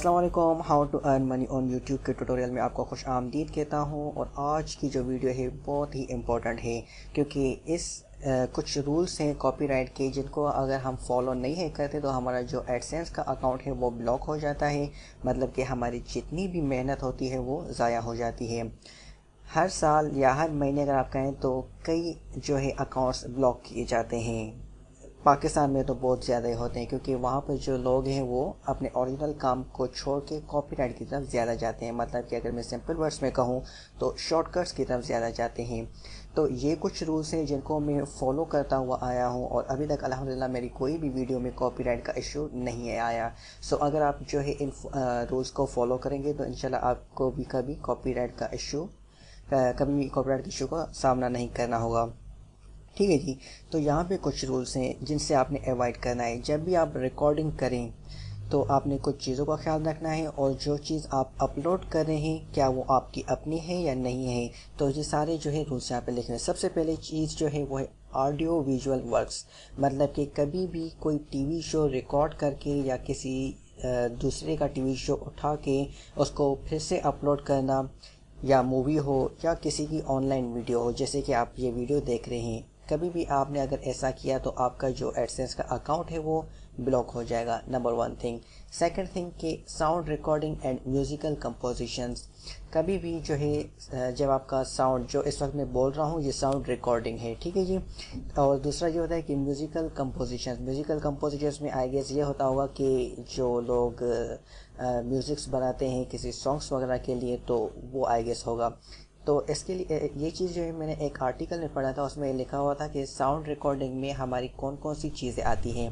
السلام علیکم. How to earn money on YouTube کے ٹوٹوریل میں آپ کو خوش آمدید کہتا ہوں. اور آج کی جو ویڈیو ہے بہت ہی امپورٹنٹ ہے کیونکہ کچھ رولز ہیں کاپی رائٹ کے جن کو اگر ہم فالو نہیں ہے کرتے تو ہمارا جو ایڈسینس کا اکاؤنٹ ہے وہ بلاک ہو جاتا ہے. مطلب کہ ہماری جتنی بھی محنت ہوتی ہے وہ ضائع ہو جاتی ہے. ہر سال یا ہر مہینے اگر آپ کہیں تو کئی جو ہے اکاؤنٹس بلاک کیے جاتے ہیں. پاکستان میں تو بہت زیادہ ہی ہوتے ہیں کیونکہ وہاں پہ جو لوگ ہیں وہ اپنے اوریجنل کام کو چھوڑ کے کاپی رائٹ کی طرف زیادہ جاتے ہیں. مطلب کہ اگر میں سمپل ورڈس میں کہوں تو شارٹ کٹس کی طرف زیادہ جاتے ہیں. تو یہ کچھ رولس ہیں جن کو میں فالو کرتا ہوا آیا ہوں اور ابھی تک الحمدللہ میری کوئی بھی ویڈیو میں کاپی رائٹ کا ایشو نہیں ہے آیا. اگر آپ جو ہے ان رولس کو فالو کریں گے تو انشاءاللہ آپ کو بھی کبھی کاپی رائٹ کا ایشو کا سامنا نہیں کرنا ہوگا. ٹھیک ہے جی. تو یہاں پہ کچھ رولس ہیں جن سے آپ نے اوائڈ کرنا ہے. جب بھی آپ ریکارڈنگ کریں تو آپ نے کچھ چیزوں کا خیال رکھنا ہے اور جو چیز آپ اپلوڈ کر رہے ہیں کیا وہ آپ کی اپنی ہے یا نہیں ہے. تو یہ سارے جو ہے رولس یہاں پہ لکھے ہیں. سب سے پہلے چیز جو ہے وہ ہے آڈیو ویژول ورکس. مطلب کہ کبھی بھی کوئی ٹی وی شو ریکارڈ کر کے یا کسی دوسرے کا ٹی وی شو اٹھا کے اس کو پھر سے اپلوڈ کرنا یا مووی ہو یا کسی کی آن لائن ویڈیو ہو جیسے کہ آپ یہ ویڈیو دیکھ رہے ہیں, کبھی بھی آپ نے اگر ایسا کیا تو آپ کا جو ایڈسینس کا اکاؤنٹ ہے وہ بلاک ہو جائے گا. Number 1 thing. سیکنڈ تھنگ کہ sound recording and musical compositions. کبھی بھی جو ہے جب آپ کا ساؤنڈ جو اس وقت میں بول رہا ہوں یہ ساؤنڈ ریکارڈنگ ہے, ٹھیک ہے جی. اور دوسرا یہ ہوتا ہے کہ میوزیکل کمپوزیشنز میں آئی گیس یہ ہوتا ہوگا کہ جو لوگ میوزکس بناتے ہیں کسی سانگس وغیرہ کے لیے تو وہ آئی گیس ہوگا. تو اس کے لیے یہ چیز جو ہے میں نے ایک آرٹیکل میں پڑھا تھا, اس میں لکھا ہوا تھا کہ ساؤنڈ ریکارڈنگ میں ہماری کون کون سی چیزیں آتی ہیں.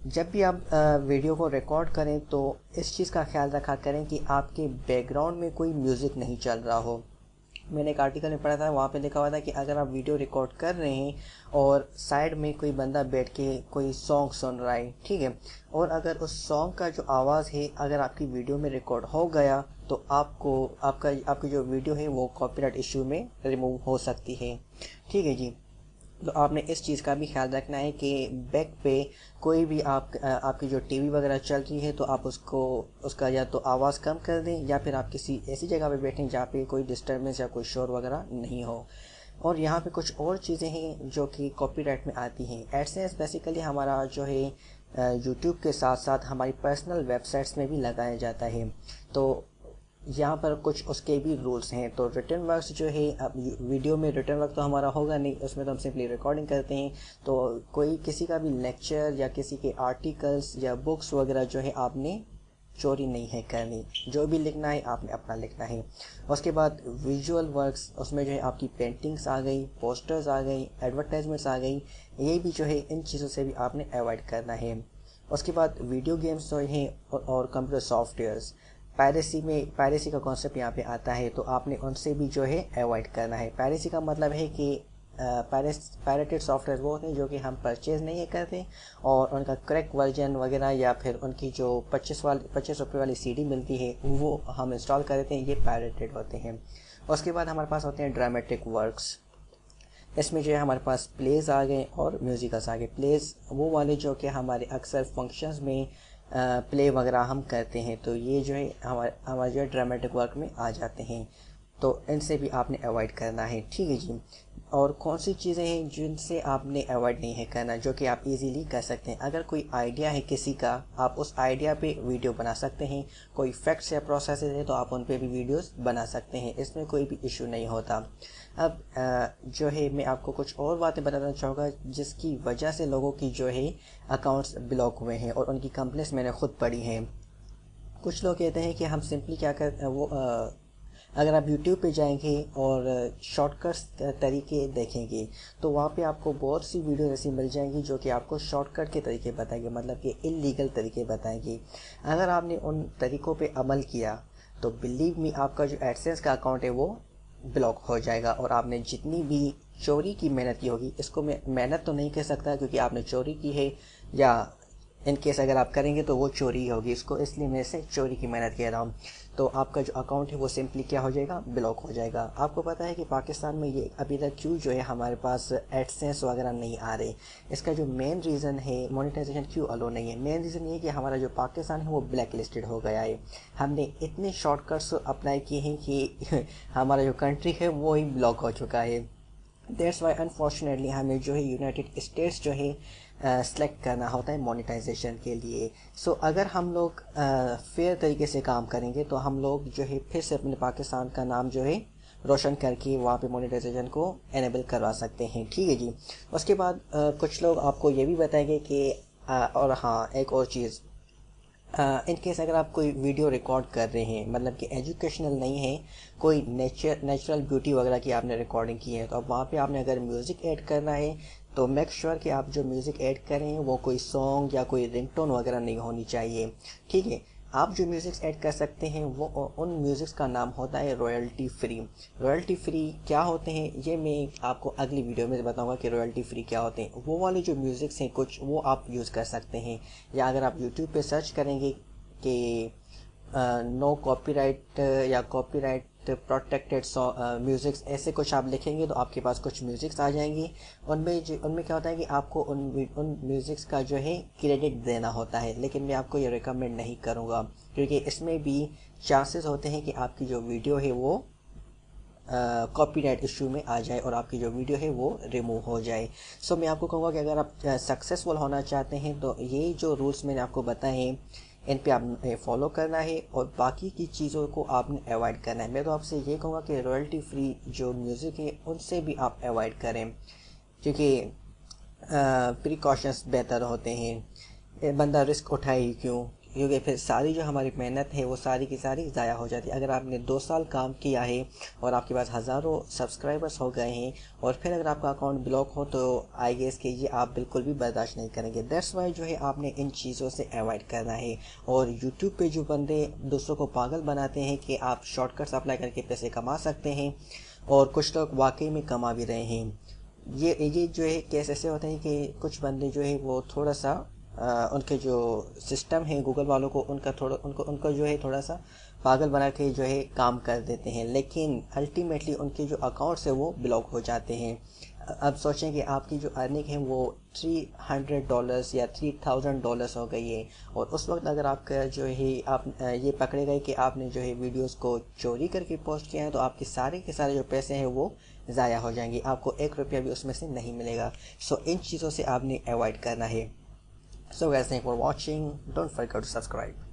جب بھی آپ ویڈیو کو ریکارڈ کریں تو اس چیز کا خیال رکھا کریں کہ آپ کے بیک گراؤنڈ میں کوئی میوزک نہیں چل رہا ہو. میں نے ایک آرٹیکل میں پڑھا تھا, وہاں پہ لکھا ہوا تھا کہ اگر آپ ویڈیو ریکارڈ کر رہے ہیں اور سائڈ میں کوئی بندہ بیٹھ کے کوئی سانگ سن رہا ہے, ٹھیک ہے, اور اگر اس سانگ کا جو آواز ہے اگر آپ کی ویڈیو میں ریکارڈ ہو گیا تو آپ کی جو ویڈیو ہے وہ کاپی رائٹ ایشو میں ریموو ہو سکتی ہے. ٹھیک ہے جی. تو آپ نے اس چیز کا بھی خیال رکھنا ہے کہ بیک پہ کوئی بھی آپ کی جو ٹی وی وغیرہ چل رہی ہے تو آپ اس کا یا تو آواز کم کر دیں یا پھر آپ کسی ایسی جگہ پہ بیٹھیں جہاں پہ کوئی ڈسٹربنس یا کوئی شور وغیرہ نہیں ہو. اور یہاں پہ کچھ اور چیزیں ہیں جو کہ کاپی رائٹ میں آتی ہیں. ایڈسینس بیسیکلی ہمارا جو ہے یوٹیوب کے ساتھ ساتھ ہماری پرسنل ویب سائٹس میں بھی لگایا جاتا ہے. تو یہاں پر کچھ اس کے بھی رولس ہیں. تو ریٹن ورکس جو ہے ویڈیو میں ریٹن ورک تو ہمارا ہوگا نہیں, اس میں تو ہم سمپلی ریکارڈنگ کرتے ہیں. تو کوئی کسی کا بھی لیکچر یا کسی کے آرٹیکلس یا بکس وغیرہ جو ہے آپ نے چوری نہیں ہے کرنی. جو بھی لکھنا ہے آپ نے اپنا لکھنا ہے. اس کے بعد ویژول ورکس, اس میں جو ہے آپ کی پینٹنگس آ گئی, پوسٹرز آ گئی, ایڈورٹائزمنٹس آ گئی, یہ بھی جو ہے ان چیزوں سے بھی آپ نے اوائڈ کرنا ہے. اس کے بعد ویڈیو گیمس جو ہیں اور کمپیوٹر سافٹ ویئرس, پائریسی کا کانسیپٹ یہاں پہ آتا ہے تو آپ نے ان سے بھی جو ہے اوائڈ کرنا ہے. پائریسی کا مطلب ہے کہ پائریٹڈ سافٹ ویئر وہ ہوتے ہیں جو کہ ہم پرچیز نہیں کرتے اور ان کا کریکٹ ورژن وغیرہ یا پھر ان کی جو 25 روپے والی CD ملتی ہے وہ ہم انسٹال کر دیتے ہیں, یہ پائریٹڈ ہوتے ہیں. اس کے بعد ہمارے پاس ہوتے ہیں ڈرامیٹک ورکس. اس میں جو ہے ہمارے پاس پلیز آ گئے اور میوزیکلس آ گئے. پلیز وہ والے جو کہ ہمارے اکثر فنکشنز میں پلے وغیرہ ہم کرتے ہیں تو یہ جو ہے ہمارے جو ہے ڈرامیٹک ورک میں آ جاتے ہیں. تو ان سے بھی آپ نے اوائڈ کرنا ہے. ٹھیک ہے جی. اور کون سی چیزیں ہیں جن سے آپ نے اوائڈ نہیں ہے کرنا جو کہ آپ ایزیلی کر سکتے ہیں. اگر کوئی آئیڈیا ہے کسی کا آپ اس آئیڈیا پہ ویڈیو بنا سکتے ہیں. کوئی فیکٹس یا پروسیسز ہے تو آپ ان پہ بھی ویڈیوز بنا سکتے ہیں, اس میں کوئی بھی ایشو نہیں ہوتا. اب جو ہے میں آپ کو کچھ اور باتیں بتانا چاہوں گا جس کی وجہ سے لوگوں کی جو ہے اکاؤنٹس بلاک ہوئے ہیں اور ان کی کمپلینٹس میں نے خود پڑھی ہیں. کچھ لوگ کہتے ہیں کہ ہم سمپلی کیا کرتے ہیں, وہ اگر آپ یوٹیوب پہ جائیں گے اور شارٹ کٹس طریقے دیکھیں گے تو وہاں پہ آپ کو بہت سی ویڈیوز ایسی مل جائیں گی جو کہ آپ کو شارٹ کٹ کے طریقے بتائیں گے, مطلب کہ انلیگل طریقے بتائیں گی. اگر آپ نے ان طریقوں پہ عمل کیا تو بلیو می آپ کا جو ایڈسینس کا اکاؤنٹ ہے وہ بلاک ہو جائے گا اور آپ نے جتنی بھی چوری کی محنت کی ہوگی, اس کو میں محنت تو نہیں کہہ سکتا کیونکہ آپ نے چوری کی ہے یا ان کیس اگر آپ کریں گے تو وہ چوری ہوگی، اس کو اس لیے میں سے چوری کی محنت کہہ رہا ہوں۔ تو آپ کا جو اکاؤنٹ ہے وہ سمپلی کیا ہو جائے گا، بلاک ہو جائے گا۔ آپ کو پتہ ہے کہ پاکستان میں یہ ابھی تک کیوں جو ہے ہمارے پاس ایڈسنس وغیرہ نہیں آ رہے، اس کا جو مین ریزن ہے مونیٹائزیشن کیوں الو نہیں ہے، مین ریزن یہ ہے کہ ہمارا جو پاکستان ہے وہ بلیک لسٹڈ ہو گیا ہے۔ ہم نے اتنے شارٹ کٹس اپلائی کیے ہیں کہ ہمارا جو کنٹری ہے وہ ہی بلاک ہو چکا ہے۔ دیٹس وائی انفارچونیٹلی ہمیں جو ہے یونائٹڈ اسٹیٹس جو ہے سلیکٹ کرنا ہوتا ہے مونیٹائزیشن کے لیے۔ سو اگر ہم لوگ فیئر طریقے سے کام کریں گے تو ہم لوگ جو ہے پھر سے اپنے پاکستان کا نام جو ہے روشن کر کے وہاں پہ مونیٹائزیشن کو انیبل کروا سکتے ہیں، ٹھیک ہے جی۔ اس کے بعد کچھ لوگ آپ کو یہ بھی بتائیں گے کہ اور ہاں ایک اور چیز، ان کیس اگر آپ کوئی ویڈیو ریکارڈ کر رہے ہیں، مطلب کہ ایجوکیشنل نہیں ہے، کوئی نیچرل بیوٹی وغیرہ کی آپ نے ریکارڈنگ کی ہے، تو اب وہاں پہ آپ نے اگر میوزک ایڈ کرنا ہے تو میک شیور کہ آپ جو میوزک ایڈ کریں وہ کوئی سانگ یا کوئی رنگ ٹون وغیرہ نہیں ہونی چاہیے، ٹھیک ہے۔ آپ جو میوزکس ایڈ کر سکتے ہیں وہ ان میوزکس کا نام ہوتا ہے رویلٹی فری۔ رویلٹی فری کیا ہوتے ہیں یہ میں آپ کو اگلی ویڈیو میں بتاؤں گا کہ رویلٹی فری کیا ہوتے ہیں۔ وہ والے جو میوزکس ہیں کچھ وہ آپ یوز کر سکتے ہیں، یا اگر آپ یوٹیوب پہ سرچ کریں گے کہ نو کاپی رائٹ یا کاپی رائٹ پروٹیکٹیڈ میوزکس ایسے کچھ آپ لکھیں گے تو آپ کے پاس کچھ میوزکس آ جائیں گی۔ ان میں کیا ہوتا ہے کہ آپ کو ان میوزکس کا جو ہے کریڈٹ دینا ہوتا ہے، لیکن میں آپ کو یہ ریکمینڈ نہیں کروں گا کیونکہ اس میں بھی چانسز ہوتے ہیں کہ آپ کی جو ویڈیو ہے وہ کاپی رائٹ ایشو میں آ جائے اور آپ کی جو ویڈیو ہے وہ ریموو ہو جائے۔ سو میں آپ کو کہوں گا کہ اگر آپ سکسیزفل ہونا چاہتے ہیں تو یہ جو رولس میں نے آپ کو بتائے ہیں ان پہ آپ نے فالو کرنا ہے اور باقی کی چیزوں کو آپ نے اوائڈ کرنا ہے۔ میں تو آپ سے یہ کہوں گا کہ رویلٹی فری جو میوزک ہے ان سے بھی آپ اوائڈ کریں، کیونکہ پریکاشنس بہتر ہوتے ہیں، بندہ رسک اٹھائے ہی کیوں، کیونکہ پھر ساری جو ہماری محنت ہے وہ ساری کی ساری ضائع ہو جاتی ہے۔ اگر آپ نے 2 سال کام کیا ہے اور آپ کے پاس ہزاروں سبسکرائبرس ہو گئے ہیں اور پھر اگر آپ کا اکاؤنٹ بلاک ہو تو آئی گیس کہ یہ آپ بالکل بھی برداشت نہیں کریں گے۔ دیٹس وائی جو ہے آپ نے ان چیزوں سے اوائڈ کرنا ہے۔ اور یوٹیوب پہ جو بندے دوسروں کو پاگل بناتے ہیں کہ آپ شارٹ کٹس اپلائی کر کے پیسے کما سکتے ہیں، اور کچھ لوگ واقعی میں کما بھی رہے ہیں، یہ جو ہے کیس ایسے ہوتے ہیں کہ کچھ بندے جو ہے وہ تھوڑا سا ان کے جو سسٹم ہے گوگل والوں کو ان کو جو ہے تھوڑا سا پاگل بنا کے جو ہے کام کر دیتے ہیں، لیکن الٹیمیٹلی ان کے جو اکاؤنٹس ہیں وہ بلاک ہو جاتے ہیں۔ اب سوچیں کہ آپ کی جو ارننگ ہے وہ $300 یا $3000 ہو گئی ہے، اور اس وقت اگر آپ کا جو ہے آپ یہ پکڑے گئے کہ آپ نے جو ہے ویڈیوز کو چوری کر کے پوسٹ کیا ہے تو آپ کے سارے جو پیسے ہیں وہ ضائع ہو جائیں گے، آپ کو 1 روپیہ بھی اس میں سے نہیں ملے گا۔ سو ان چیزوں سے آپ نے اوائڈ کرنا ہے۔ So guys, thank you for watching. Don't forget to subscribe.